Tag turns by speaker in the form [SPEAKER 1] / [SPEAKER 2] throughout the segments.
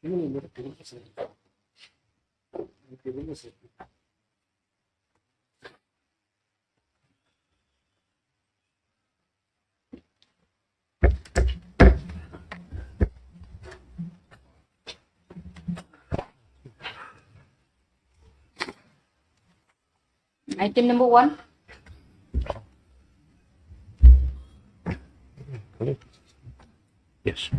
[SPEAKER 1] Item number 1.
[SPEAKER 2] Yes.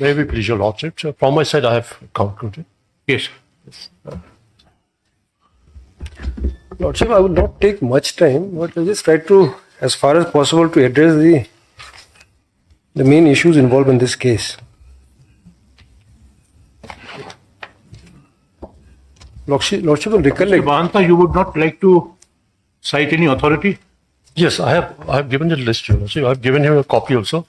[SPEAKER 2] Maybe please, Your Lordship. So from my side, I have concluded. Yes.
[SPEAKER 3] Lordship, I will not take much time, but I'll just try to, as far as possible, to address the main issues involved in this case. Lordship will recollect.
[SPEAKER 4] Mahanta, you would not like to cite any authority?
[SPEAKER 2] Yes, I have given the list, Your Lordship. I have given him a copy also.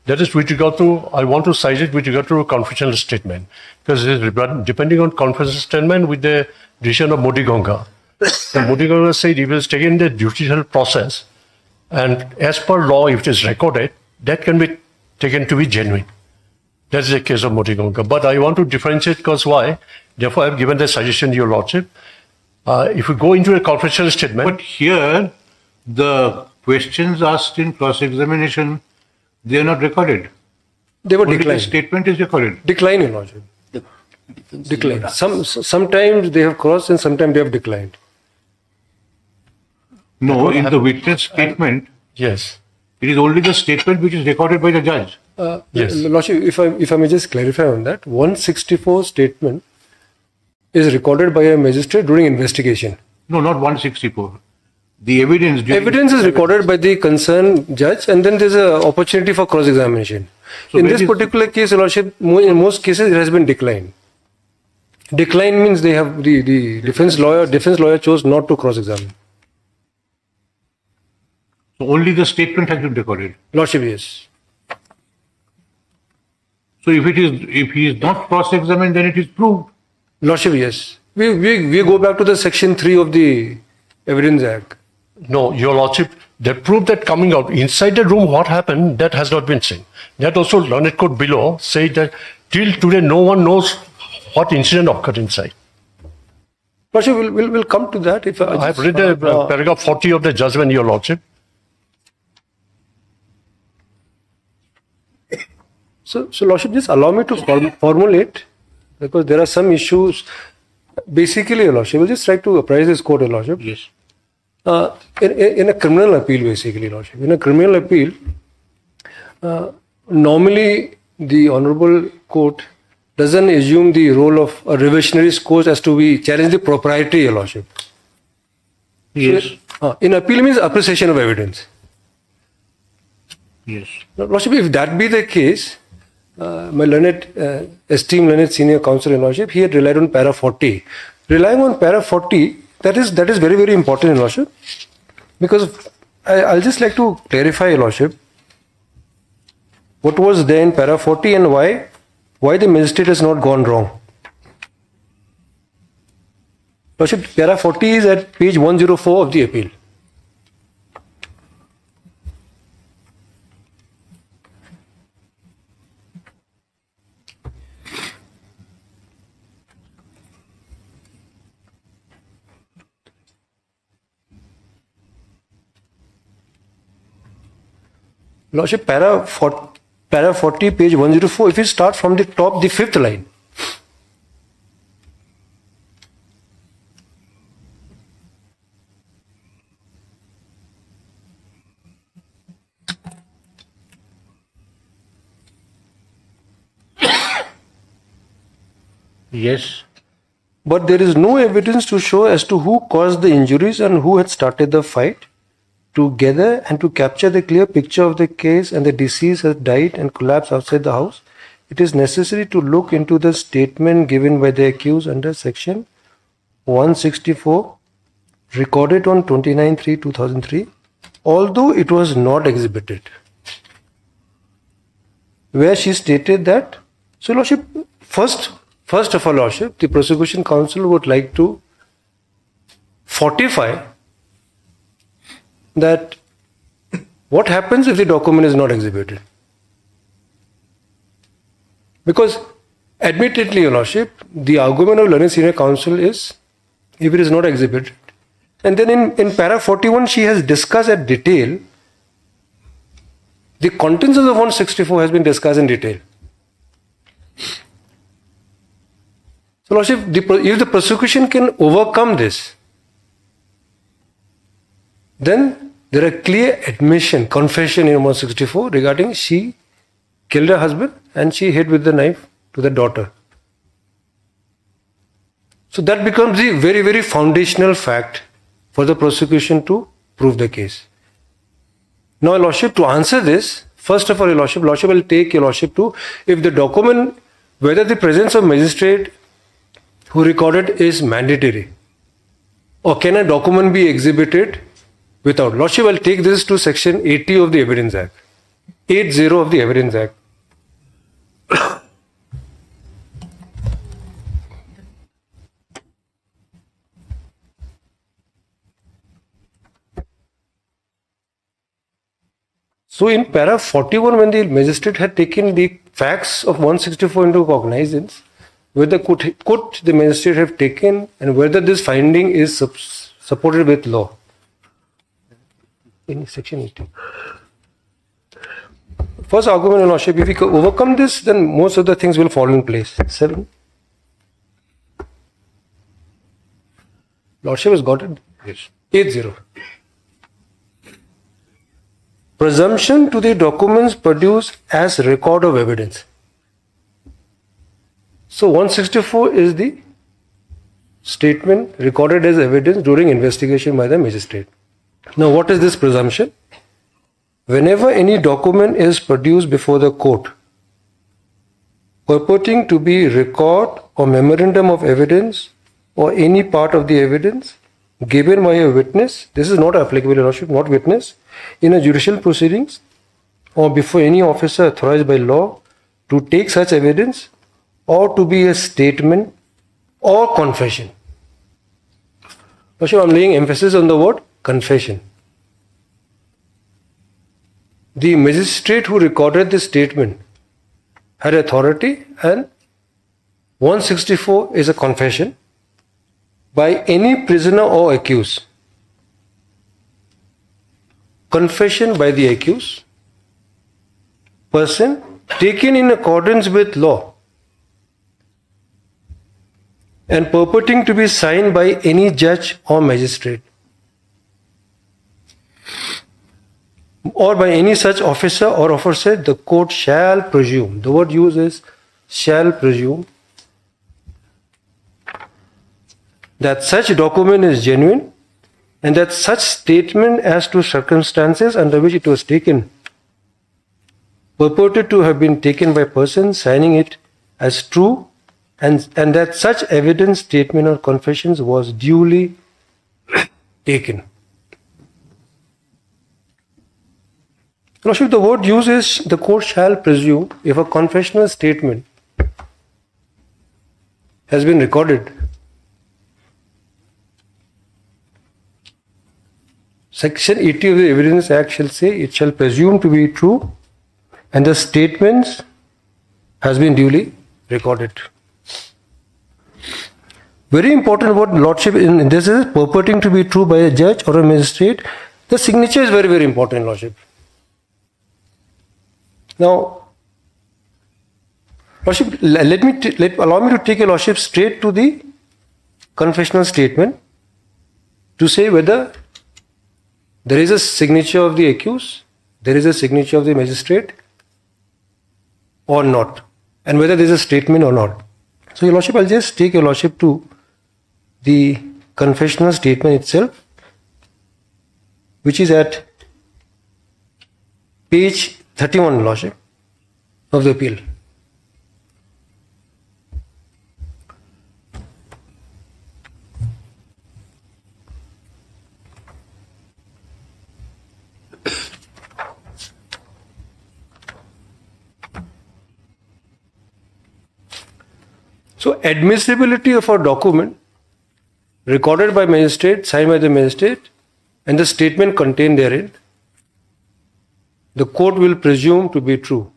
[SPEAKER 2] That is with regard to, I want to cite it with regard to a confidential statement. Because it is depending on confidential statement with the decision of Modi Ganga. The Modi Ganga said he will take in the judicial process. And as per law, if it is recorded, that can be taken to be genuine. That is the case of Modi Ganga. But I want to differentiate because why? Therefore, I have given the suggestion to Your Lordship. If we go into a confidential statement.
[SPEAKER 4] But here, the questions asked in cross-examination, they are not recorded.
[SPEAKER 3] They were
[SPEAKER 4] Only
[SPEAKER 3] declined.
[SPEAKER 4] the statement is recorded.
[SPEAKER 3] Decline, Your Lordship. Declined. Sometimes they have crossed and sometimes they have declined.
[SPEAKER 4] No, in the witness statement,
[SPEAKER 2] Yes.
[SPEAKER 4] it is only the statement which is recorded by the judge.
[SPEAKER 2] Yes.
[SPEAKER 3] Lordship, if I may just clarify on that, 164 statement is recorded by a magistrate during investigation.
[SPEAKER 4] No, not 164. The evidence.
[SPEAKER 3] Evidence is recorded by the concerned judge, and then there's an opportunity for cross-examination.
[SPEAKER 4] So
[SPEAKER 3] in
[SPEAKER 4] where
[SPEAKER 3] this
[SPEAKER 4] is-
[SPEAKER 3] particular case, Your Lordship, in most cases it has been declined. Decline means they have the defense lawyer chose not to cross-examine.
[SPEAKER 4] So only the statement has been recorded.
[SPEAKER 3] Lordship, yes.
[SPEAKER 4] So if he is not cross-examined, then it is proved.
[SPEAKER 3] Lordship, yes. We go back to the section 3 of the Evidence Act.
[SPEAKER 2] No, Your Lordship, the proof that coming out inside the room, what happened, that has not been seen. That also learned court below said that till today no one knows what incident occurred inside.
[SPEAKER 3] Lordship, we'll come to that. If
[SPEAKER 2] I have read the paragraph 40 of the judgment, Your Lordship.
[SPEAKER 3] So Lordship, just allow me to formulate, because there are some issues. Basically, Your Lordship, we'll just try to apprise this court, Your Lordship.
[SPEAKER 4] Yes.
[SPEAKER 3] In a criminal appeal, basically, Lordship. In a criminal appeal, normally the Honorable Court doesn't assume the role of a revisionist court as to be challenge the propriety, Your Lordship.
[SPEAKER 4] Yes.
[SPEAKER 3] In appeal means appreciation of evidence.
[SPEAKER 4] Yes.
[SPEAKER 3] Now, Lordship, if that be the case, my esteemed learned senior counsel, Your Lordship, he had relied on para 40. Relying on para 40, that is very, very important, Your Lordship, because I'll just like to clarify, Your Lordship, what was there in para 40 and why the magistrate has not gone wrong. Lordship, para 40 is at page 104 of the appeal. Lordship, para 40, page 104, if you start from the top, the 5th line.
[SPEAKER 4] Yes.
[SPEAKER 3] But there is no evidence to show as to who caused the injuries and who had started the fight. Together and to capture the clear picture of the case and the deceased has died and collapsed outside the house, it is necessary to look into the statement given by the accused under section 164, recorded on 29/3/2003, although it was not exhibited, where she stated that. So, Lordship, first of all, Lordship, the prosecution counsel would like to fortify that what happens if the document is not exhibited. Because admittedly, Your Lordship, the argument of learned senior counsel is, if it is not exhibited, and then in para 41, she has discussed at detail, the contents of the 164 has been discussed in detail. So, Lordship, if the prosecution can overcome this, then there are clear admission, confession in 164 regarding she killed her husband and she hit with the knife to the daughter. So that becomes the very, very foundational fact for the prosecution to prove the case. Now, Your Lordship, to answer this, first of all, Your Lordship will take Your Lordship to, if the document, whether the presence of magistrate who recorded is mandatory, or can a document be exhibited without. Lordship will take this to section 80 of the Evidence Act, 80 of the Evidence Act. So in para 41, when the magistrate had taken the facts of 164 into cognizance, whether could the magistrate have taken and whether this finding is supported with law. In section 80. First argument, Your Lordship, if we can overcome this, then most of the things will fall in place. 7. Lordship has got it?
[SPEAKER 4] Yes.
[SPEAKER 3] 80. Presumption to the documents produced as record of evidence. So 164 is the statement recorded as evidence during investigation by the magistrate. Now, what is this presumption? Whenever any document is produced before the court purporting to be record or memorandum of evidence or any part of the evidence given by a witness, this is not applicable, Your Lordship, not witness, in a judicial proceedings or before any officer authorized by law to take such evidence or to be a statement or confession. Lordship, I am laying emphasis on the word confession. The magistrate who recorded this statement had authority, and 164 is a confession by any prisoner or accused. Confession by the accused person taken in accordance with law and purporting to be signed by any judge or magistrate or by any such officer or officer, the court shall presume. The word used is shall presume that such document is genuine and that such statement as to circumstances under which it was taken purported to have been taken by person signing it as true, and that such evidence, statement or confessions was duly taken. Lordship, the word used is the court shall presume if a confessional statement has been recorded. Section 80 of the Evidence Act shall say it shall presume to be true and the statements has been duly recorded. Very important word, Lordship, in this is purporting to be true by a judge or a magistrate. The signature is very, very important, Lordship. Now, Lordship, allow me to take a Lordship straight to the confessional statement to say whether there is a signature of the accused, there is a signature of the magistrate or not, and whether there is a statement or not. So, Your Lordship, I'll just take Your Lordship to the confessional statement itself, which is at page 31, Lordship, of the appeal. So, admissibility of a document recorded by magistrate, signed by the magistrate, and the statement contained therein, the court will presume to be true.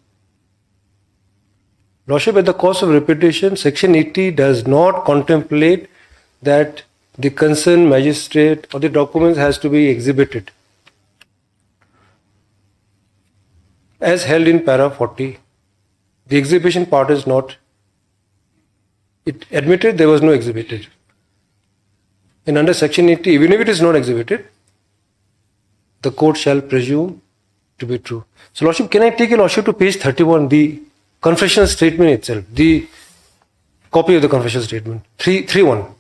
[SPEAKER 3] Lordship, at the cost of repetition, Section 80 does not contemplate that the concerned magistrate or the documents has to be exhibited. As held in para 40, the exhibition part is not. It admitted there was no exhibited. And under Section 80, even if it is not exhibited, the court shall presume to be true. So, Lordship, can I take your Lordship to page 31, the confession statement itself, the copy of the confession statement, 3.1.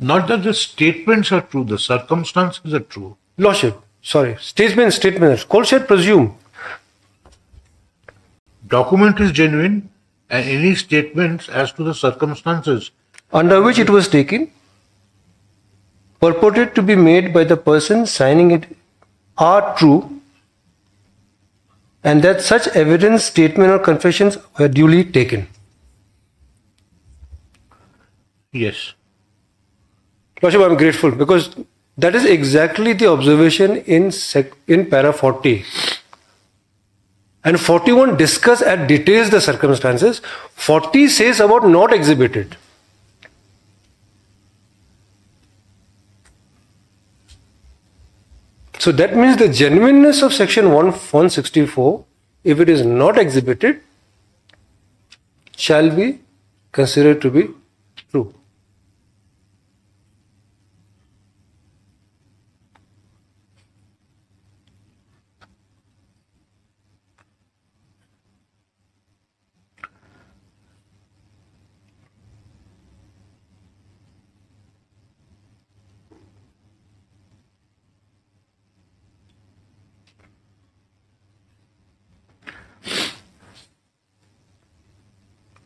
[SPEAKER 4] Not that the statements are true, the circumstances are true.
[SPEAKER 3] Lordship, sorry, statement, court shall presume.
[SPEAKER 4] Document is genuine and any statements as to the circumstances
[SPEAKER 3] Under which it was taken, purported to be made by the person signing it, are true, and that such evidence, statement, or confessions were duly taken.
[SPEAKER 4] Yes.
[SPEAKER 3] Lordship, I am grateful because that is exactly the observation in para 40. And 41 discuss and details the circumstances. 40 says about not exhibited. So that means the genuineness of section 164, if it is not exhibited, shall be considered to be true.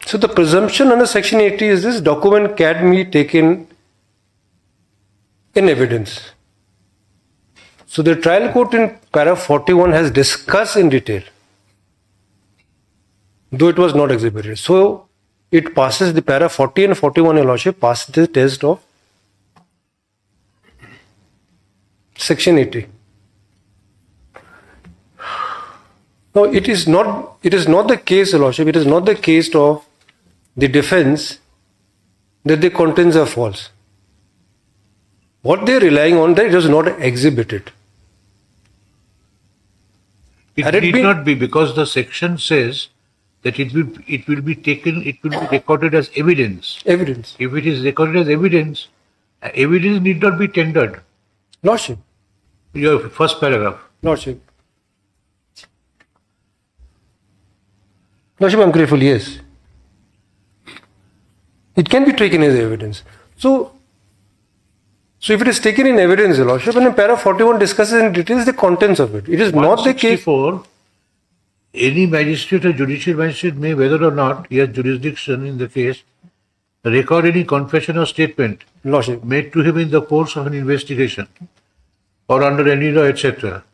[SPEAKER 3] So the presumption under section 80 is this: document can be taken in evidence. So the trial court in para 41 has discussed in detail, though it was not exhibited. So it passes the para 40 and 41, Your Lordship, passes the test of section 80. Now it is not the case, Your Lordship, it is not the case of the defense that the contents are false. What they are relying on, that it was not exhibited.
[SPEAKER 4] It need not be, because the section says that it will be recorded as evidence.
[SPEAKER 3] Evidence.
[SPEAKER 4] If it is recorded as evidence, evidence need not be tendered.
[SPEAKER 3] Lordship.
[SPEAKER 4] Your first paragraph.
[SPEAKER 3] Lordship. Lordship, I am grateful, yes. It can be taken as evidence. So if it is taken in evidence, Your Lordship, and in para 41 discusses in details the contents of it. It is not the case.
[SPEAKER 4] 164, any magistrate or judicial magistrate may, whether or not he has jurisdiction in the case, record any confession or statement
[SPEAKER 3] Lordship.
[SPEAKER 4] made to him in the course of an investigation or under any law, etc.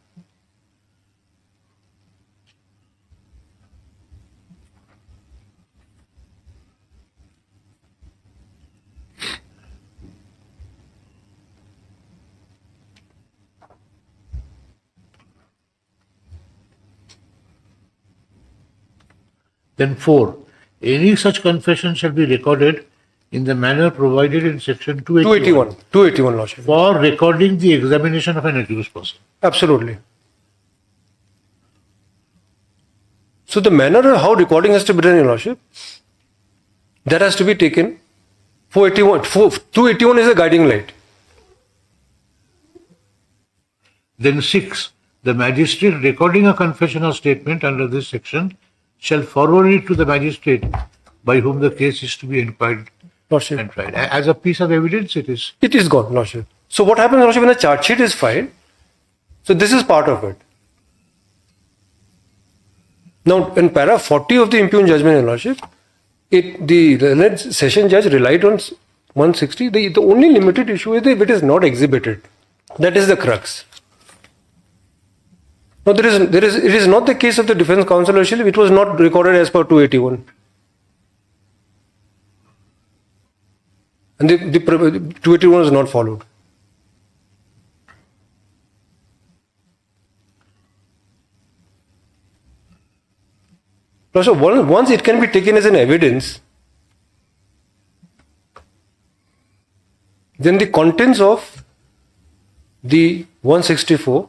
[SPEAKER 4] Then 4. Any such confession shall be recorded in the manner provided in section 281.
[SPEAKER 3] 281, Lordship.
[SPEAKER 4] For recording the examination of an accused person.
[SPEAKER 3] Absolutely. So the manner of how recording has to be done, Your Lordship, that has to be taken. 281 is a guiding light.
[SPEAKER 4] Then 6. The magistrate recording a confession or statement under this section shall forward it to the magistrate by whom the case is to be inquired
[SPEAKER 3] Lordship.
[SPEAKER 4] and tried. As a piece of evidence, it is.
[SPEAKER 3] It is gone, Lordship. So what happens, Lordship, when a charge sheet is filed? So this is part of it. Now, in para 40 of the impugned judgment, Your Lordship, the session judge relied on 160. The only limited issue is if it is not exhibited. That is the crux. Now, it is not the case of the defense counsel, Lordship. It was not recorded as per 281. And the 281 was not followed. So once it can be taken as an evidence, then the contents of the 164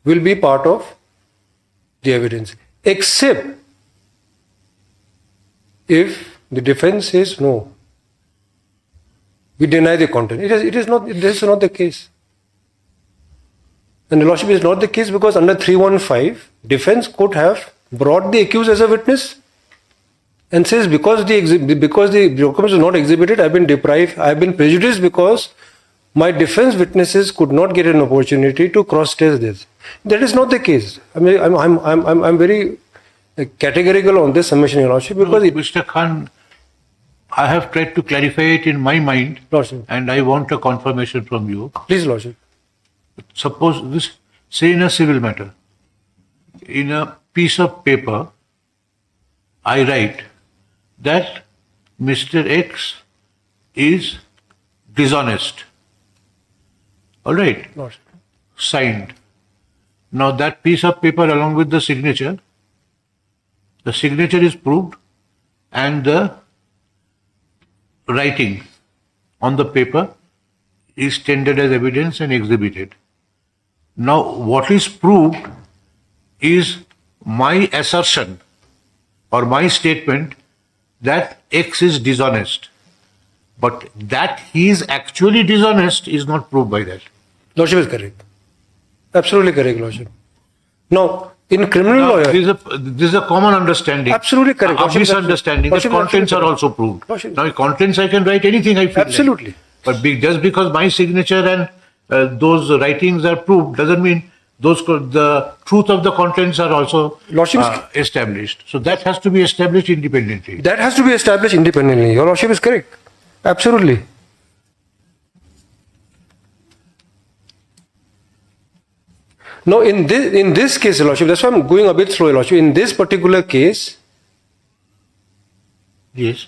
[SPEAKER 3] will be part of the evidence, except if the defense says no, we deny the content. This is not the case. And the lordship is not the case because under 315, defense could have brought the accused as a witness and says because the documents are not exhibited, I've been deprived, I've been prejudiced because my defense witnesses could not get an opportunity to cross-test this. That is not the case. I mean, I'm very categorical on this submission, Your Lordship, because
[SPEAKER 4] Mr. Khan, I have tried to clarify it in my mind,
[SPEAKER 3] Lordship.
[SPEAKER 4] and I want a confirmation from you.
[SPEAKER 3] Please, Lordship.
[SPEAKER 4] Suppose this, say in a civil matter, in a piece of paper, I write that Mr. X is dishonest. All right,
[SPEAKER 3] Lordship.
[SPEAKER 4] signed. Now that piece of paper along with the signature is proved and the writing on the paper is tendered as evidence and exhibited. Now what is proved is my assertion or my statement that X is dishonest. But that he is actually dishonest is not proved by that.
[SPEAKER 3] Lordship is correct. Absolutely correct, Lordship. Now, in criminal law,
[SPEAKER 4] This is a common understanding.
[SPEAKER 3] Absolutely correct.
[SPEAKER 4] A misunderstanding. The contents are also proved. Now, in contents, I can write anything I feel.
[SPEAKER 3] Absolutely.
[SPEAKER 4] Like. But just because my signature and those writings are proved doesn't mean the truth of the contents are also established. So that has to be established independently.
[SPEAKER 3] That has to be established independently. Your Lordship is correct. Absolutely. Now, in this case, Your Lordship, that's why I'm going a bit slow, Your Lordship. In this particular case,
[SPEAKER 4] Yes.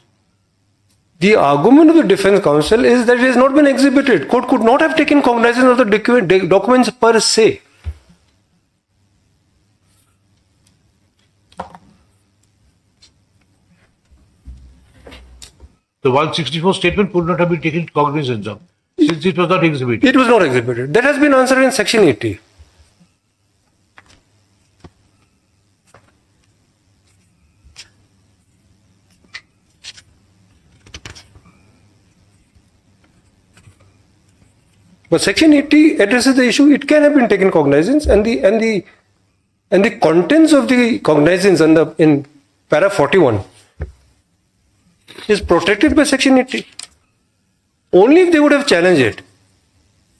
[SPEAKER 3] the argument of the defense counsel is that it has not been exhibited. Court could not have taken cognizance of the documents per se.
[SPEAKER 4] The 164 statement could not have been taken cognizance of since it was not exhibited.
[SPEAKER 3] It was not exhibited. That has been answered in section 80. But section 80 addresses the issue. It can have been taken cognizance, and the contents of the cognizance in para 41 is protected by section 80. Only if they would have challenged it,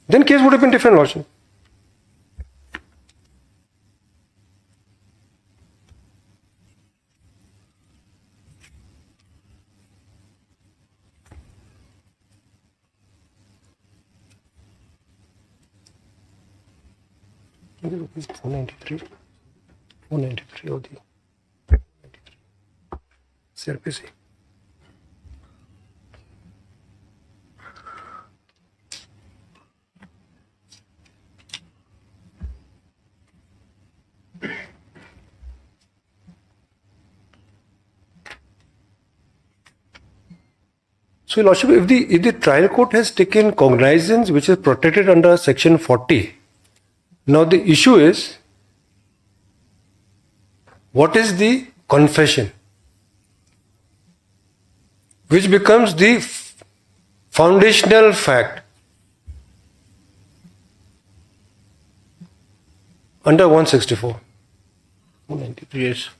[SPEAKER 3] then case would have been different, Lordship. Rupees 493 of the CRPC. So, Your Lordship, if the trial court has taken cognizance which is protected under section 40, now the issue is, what is the confession, which becomes the foundational fact under 164.
[SPEAKER 4] Yes.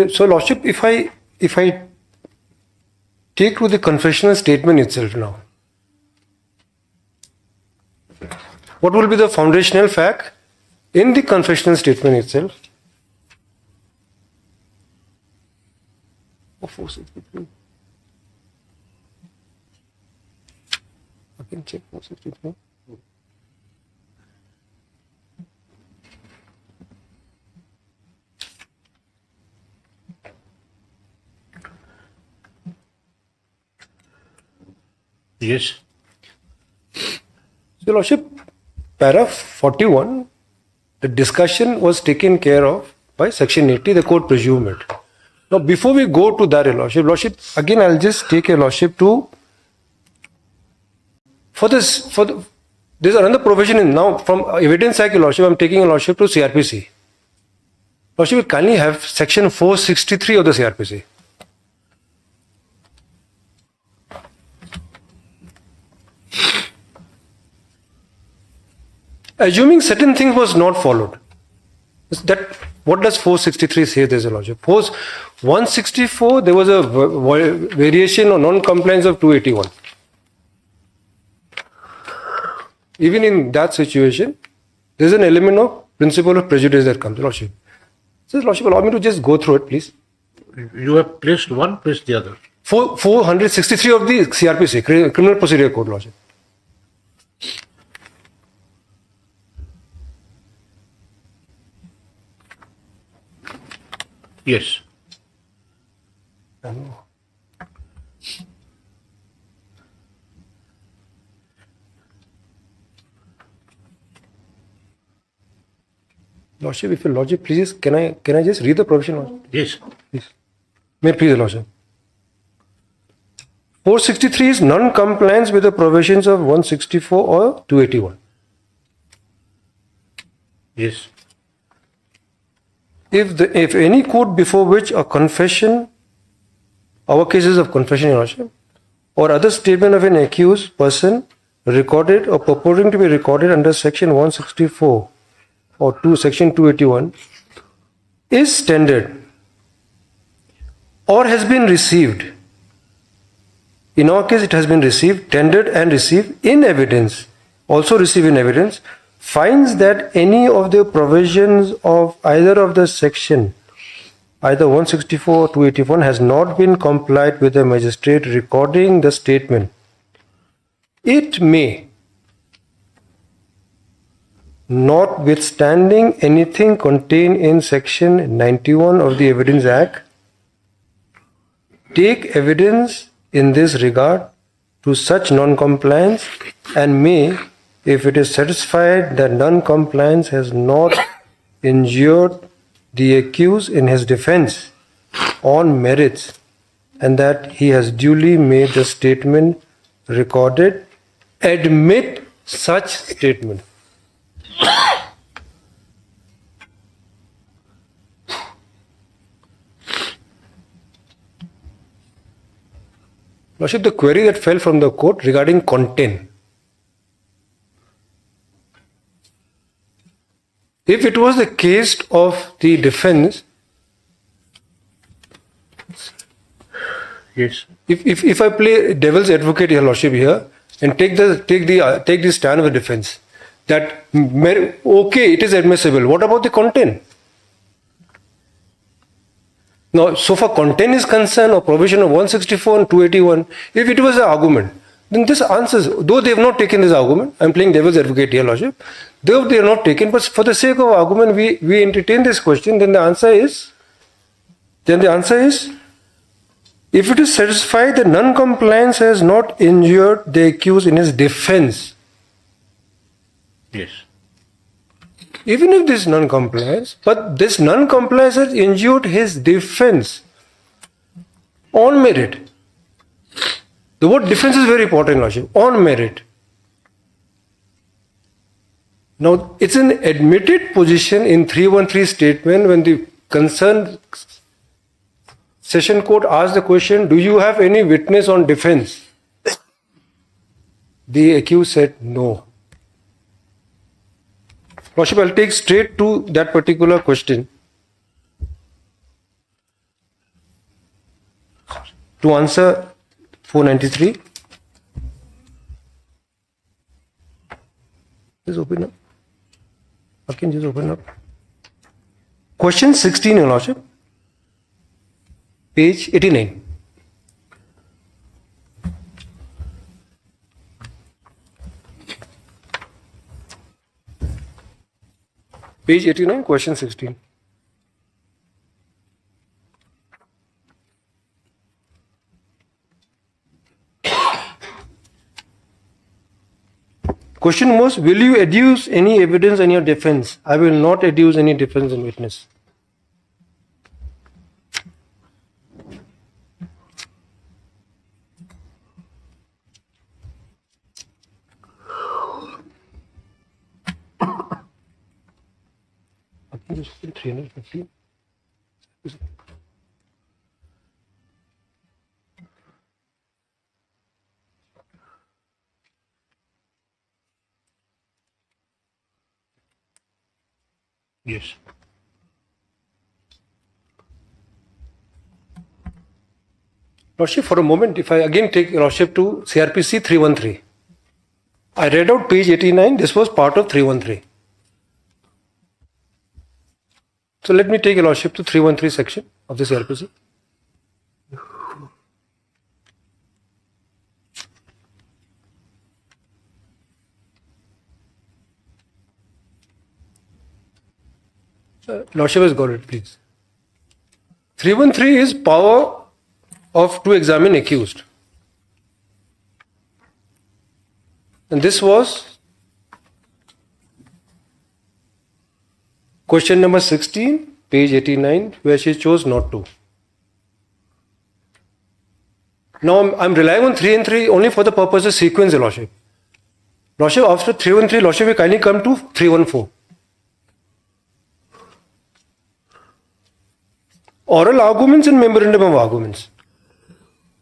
[SPEAKER 3] So Lordship, if I take to the confessional statement itself now, what will be the foundational fact in the confessional statement itself? I can check 463.
[SPEAKER 4] Yes.
[SPEAKER 3] Your Lordship, para 41, the discussion was taken care of by section 80, the court presumed it. Now, before we go to that, Your Lordship, again, I'll just take Your Lordship to, there's another provision in now, from Evidence Act, Your Lordship, I'm taking Your Lordship to CRPC. Lordship, we kindly have section 463 of the CRPC. Assuming certain things was not followed, that what does 463 say? There's a logic. 164, there was a variation or non-compliance of 281. Even in that situation, there's an element of principle of prejudice that comes. Lordship, says Lordship, allow me to just go through it, please.
[SPEAKER 4] You have placed one, place the other.
[SPEAKER 3] 463 of the CRPC, Criminal Procedure Code, Lordship.
[SPEAKER 4] Yes.
[SPEAKER 3] Lordship, if your Lordship please, can I just read the provision? Lordship?
[SPEAKER 4] Yes.
[SPEAKER 3] Please. May please, Lordship. 463 is non-compliance with the provisions of 164 or 281.
[SPEAKER 4] Yes.
[SPEAKER 3] If any court before which a confession, our cases of confession, Your Lordship, or other statement of an accused person recorded or purporting to be recorded under section 164 or section 281 is tendered or has been received. In our case, it has been received, tendered and received in evidence, also received in evidence, finds that any of the provisions of either of the section, either 164 or 281, has not been complied with the magistrate recording the statement, it may, notwithstanding anything contained in section 91 of the Evidence Act, take evidence in this regard to such non-compliance and may, if it is satisfied that non-compliance has not injured the accused in his defense on merits and that he has duly made the statement recorded, admit such statement. Lordship, the query that fell from the court regarding content. If it was the case of the defense,
[SPEAKER 4] Yes.
[SPEAKER 3] if I play devil's advocate, Your Lordship, here and take the stand of the defense that okay, it is admissible. What about the content? Now, so far content is concerned or provision of 164 and 281, if it was an argument, then this answers, though they have not taken this argument, I am playing devil's advocate here, Lordship, though they have not taken, but for the sake of argument, we entertain this question, then the answer is, if it is satisfied that non-compliance has not injured the accused in his defense,
[SPEAKER 4] Yes.
[SPEAKER 3] even if this non-compliance, but this non-compliance has injured his defense on merit. The word defense is very important, Lordship, on merit. Now, it's an admitted position in 313 statement when the concerned session court asked the question, do you have any witness on defense? The accused said no. Lordship, I'll take straight to that particular question. To answer 493. Just open up. I can just open up. Question 16, Your Lordship. Page 89. Page 89, question 16. Question was, will you adduce any evidence in your defense? I will not adduce any defense in witness. I think it's 350.
[SPEAKER 4] Yes.
[SPEAKER 3] Lordship, for a moment, if I again take Lordship to CRPC 313. I read out page 89, this was part of 313. So let me take a Lordship to 313 section of the CRPC. Lordship has got it, please. 313 is power to examine accused. And this was question number 16, page 89, where she chose not to. Now I'm relying on 3 and 3 only for the purpose of sequence, Lordship. Lordship, after 313, Lordship, we kindly come to 314. Oral arguments and memorandum of arguments.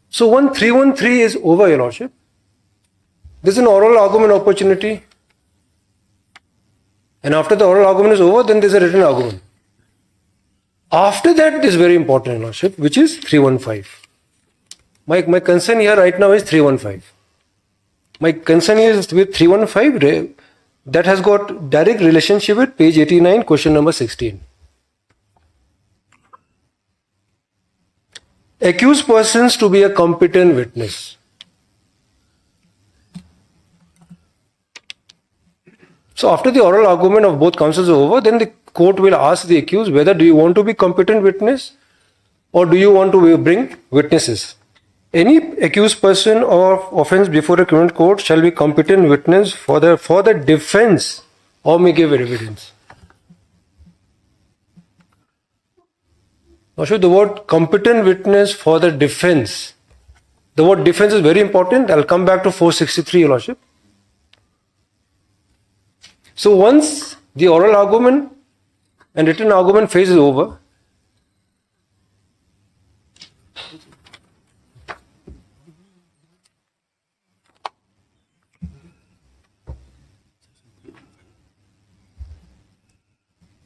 [SPEAKER 3] So when 313 is over, Your Lordship, there's an oral argument opportunity. And after the oral argument is over, then there's a written argument. After that is very important, Your Lordship, which is 315. My concern here right now is 315. My concern is with 315, that has got direct relationship with page 89, question number 16. Accused persons to be a competent witness. So after the oral argument of both counsels is over, then the court will ask the accused whether do you want to be competent witness or do you want to bring witnesses. Any accused person of offence before a criminal court shall be competent witness for the defence or may give evidence. Now, the word competent witness for the defence. The word defence is very important. I'll come back to 463, Your Lordship. So once the oral argument and written argument phase is over,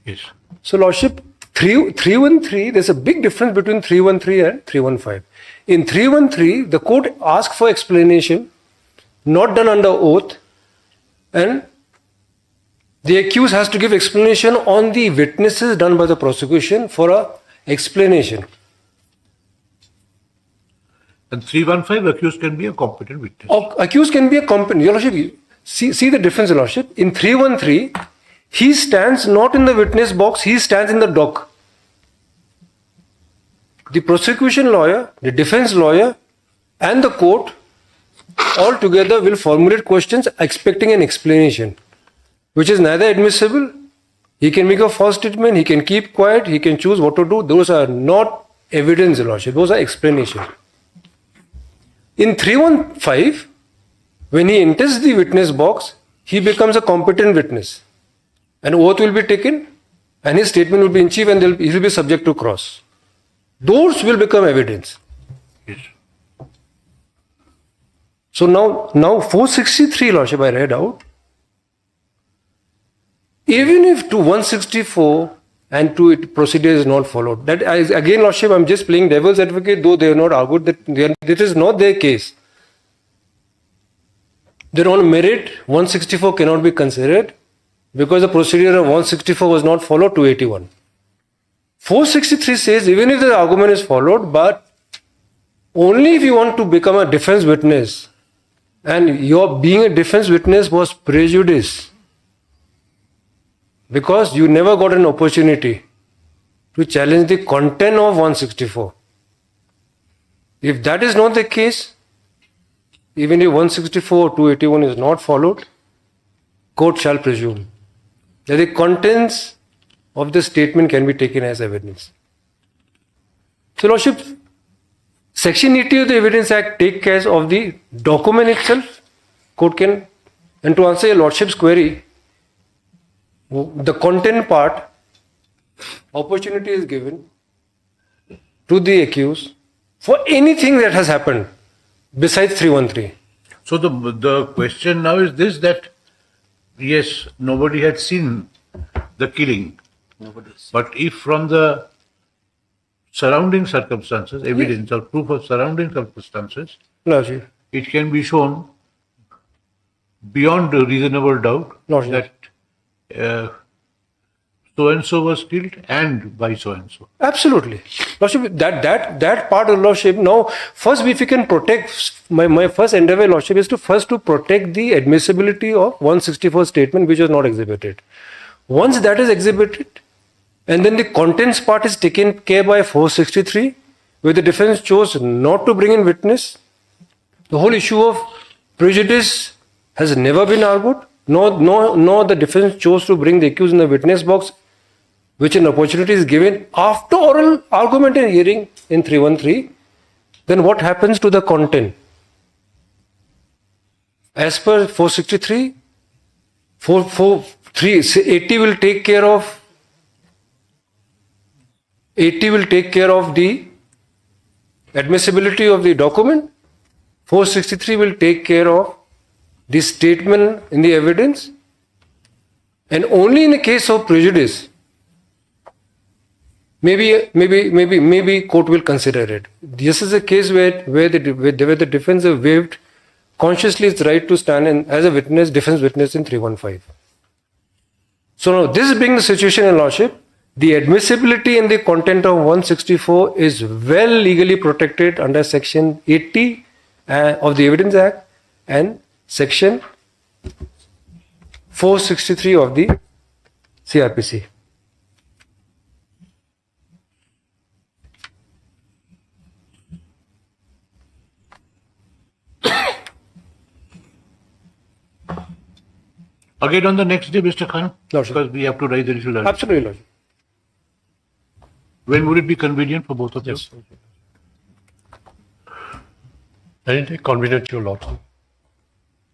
[SPEAKER 4] Yes.
[SPEAKER 3] So Lordship, 313, there's a big difference between 313 and 315. In 313, the court asks for explanation, not done under oath, and the accused has to give explanation on the witnesses done by the prosecution for a explanation.
[SPEAKER 4] And 315, accused can be a competent witness.
[SPEAKER 3] Accused can be a competent. Your Lordship, see the difference, Your Lordship. In 313, he stands not in the witness box, he stands in the dock. The prosecution lawyer, the defense lawyer, and the court all together will formulate questions expecting an explanation, which is neither admissible. He can make a false statement, he can keep quiet, he can choose what to do. Those are not evidence, Your Lordship. Those are explanation. In 315, when he enters the witness box, he becomes a competent witness. An oath will be taken and his statement will be in chief and he will be subject to cross. Those will become evidence.
[SPEAKER 4] Yes.
[SPEAKER 3] So now 463, Lordship, I read out. Even if to 164 and to it procedure is not followed, that is, again, Lordship, I'm just playing devil's advocate, though they have not argued that it is not their case. Their own merit, 164 cannot be considered because the procedure of 164 was not followed to 81. 463 says even if the argument is followed, but only if you want to become a defense witness and your being a defense witness was prejudice because you never got an opportunity to challenge the content of 164. If that is not the case, even if 164 or 281 is not followed, court shall presume that the contents of the statement can be taken as evidence. So, Lordship, Section 80 of the Evidence Act take care of the document itself. Court can, and to answer your Lordship's query, the content part, opportunity is given to the accused for anything that has happened besides 313.
[SPEAKER 4] So the question now is this, that yes, nobody had seen the killing, but if from the surrounding circumstances, evidence or proof of surrounding circumstances,
[SPEAKER 3] Lordship.
[SPEAKER 4] it can be shown beyond a reasonable doubt
[SPEAKER 3] Lordship.
[SPEAKER 4] that so-and-so was killed and by so-and-so.
[SPEAKER 3] Absolutely. Lordship, that part of Lordship, now first if we can protect, my first endeavor, Lordship, is to protect the admissibility of 164 statement which was not exhibited. Once that is exhibited, and then the contents part is taken care by 463, where the defense chose not to bring in witness, the whole issue of prejudice has never been argued, nor the defense chose to bring the accused in the witness box, which an opportunity is given after oral argument and hearing in 313, then what happens to the content? As per 463, 80 will take care of the admissibility of the document. 463 will take care of the statement in the evidence, and only in the case of prejudice, maybe court will consider it. This is a case where the defense have waived consciously its right to stand as a witness, defense witness in 315. So now this being the situation in Lordship, the admissibility and the content of 164 is well legally protected under Section 80 of the Evidence Act and Section 463 of the CRPC.
[SPEAKER 4] Again on the next day, Mr. Khan,
[SPEAKER 3] Lordship.
[SPEAKER 4] because we have to raise the issue.
[SPEAKER 3] Absolutely, Lordship.
[SPEAKER 4] When would it be convenient for both of
[SPEAKER 2] Yes.
[SPEAKER 4] you?
[SPEAKER 2] Any day convenient to your Lordship.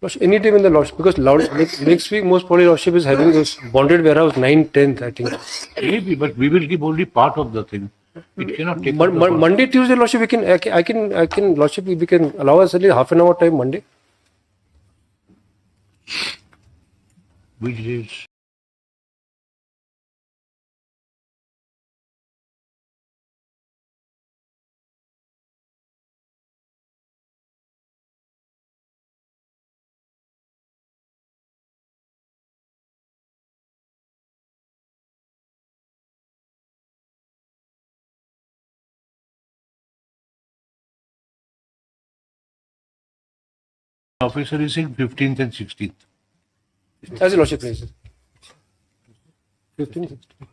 [SPEAKER 3] Lordship, any time in the Lordship, because next week most probably Lordship is having this bonded warehouse 9/10, I think.
[SPEAKER 4] Maybe, but we will give only part of the thing. It cannot take. up the whole.
[SPEAKER 3] Monday, Tuesday, Lordship, I can, Lordship, we can allow us only half an hour time Monday.
[SPEAKER 4] Which is officer is in 15th and 16th.
[SPEAKER 3] As the Lordship places. 15, 16.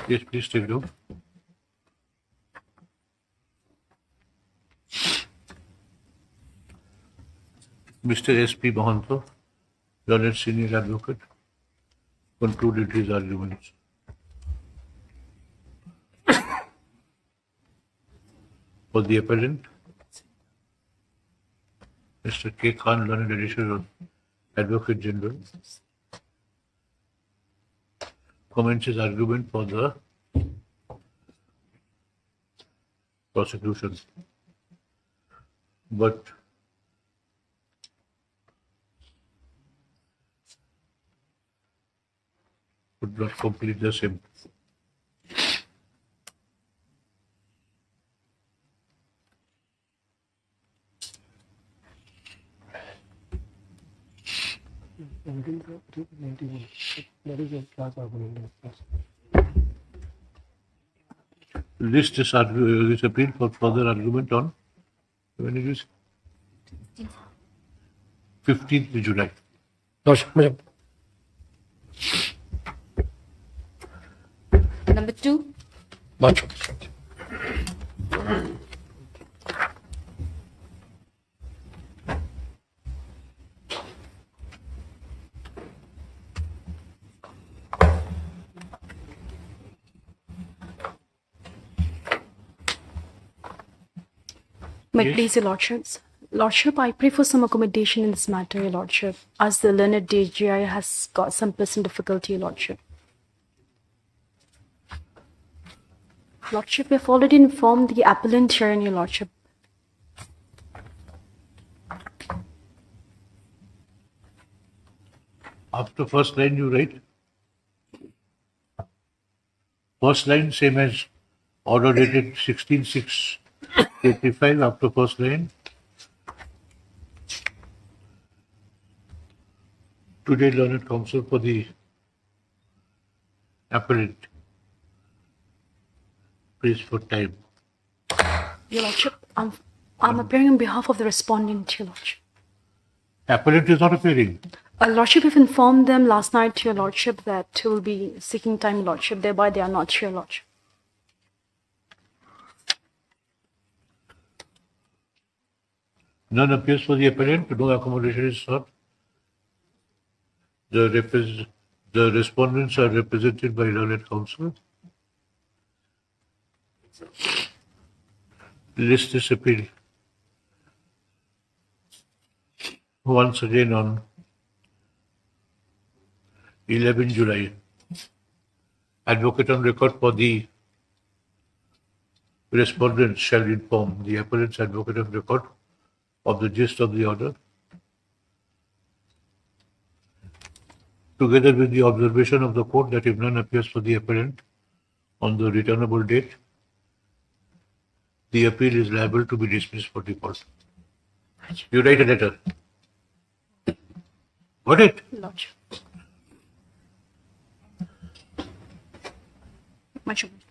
[SPEAKER 4] Yes, please take note. Mr. S.P. Mahanto, Learned Senior Advocate, concluded his arguments. For the appellant, Mr. K. Khan, Learned Additional Advocate General, comments his argument for the prosecution. But could not complete the same. List this appeal for further argument on when it is 15th July.
[SPEAKER 3] Lordship.
[SPEAKER 1] Number 2.
[SPEAKER 2] Much.
[SPEAKER 5] May it
[SPEAKER 4] Yes.
[SPEAKER 5] please your lordships. Lordship, I pray for some accommodation in this matter, your lordship, as the learned DGI has got some present difficulty, your lordship. Lordship, we have already informed the appellant here, your lordship.
[SPEAKER 4] After first line you write. First line same as order dated 16/6/85 after first line. Today learned counsel for the appellant. Please for time.
[SPEAKER 5] Your lordship, I'm appearing on behalf of the respondent, your lordship.
[SPEAKER 4] Appellant is not appearing.
[SPEAKER 5] Lordship, we've informed them last night, to your lordship, that we'll be seeking time, lordship. Thereby, they are not here, lordship.
[SPEAKER 4] None appears for the appellant. No accommodation is sought. The respondents are represented by learned counsel. List this appeal once again on 11 July. Advocate on record for the respondents shall inform the appellant's advocate on record of the gist of the order, together with the observation of the court that if none appears for the appellant on the returnable date, the appeal is liable to be dismissed for default. You write a letter. Got it?
[SPEAKER 5] Lordship. Much obliged.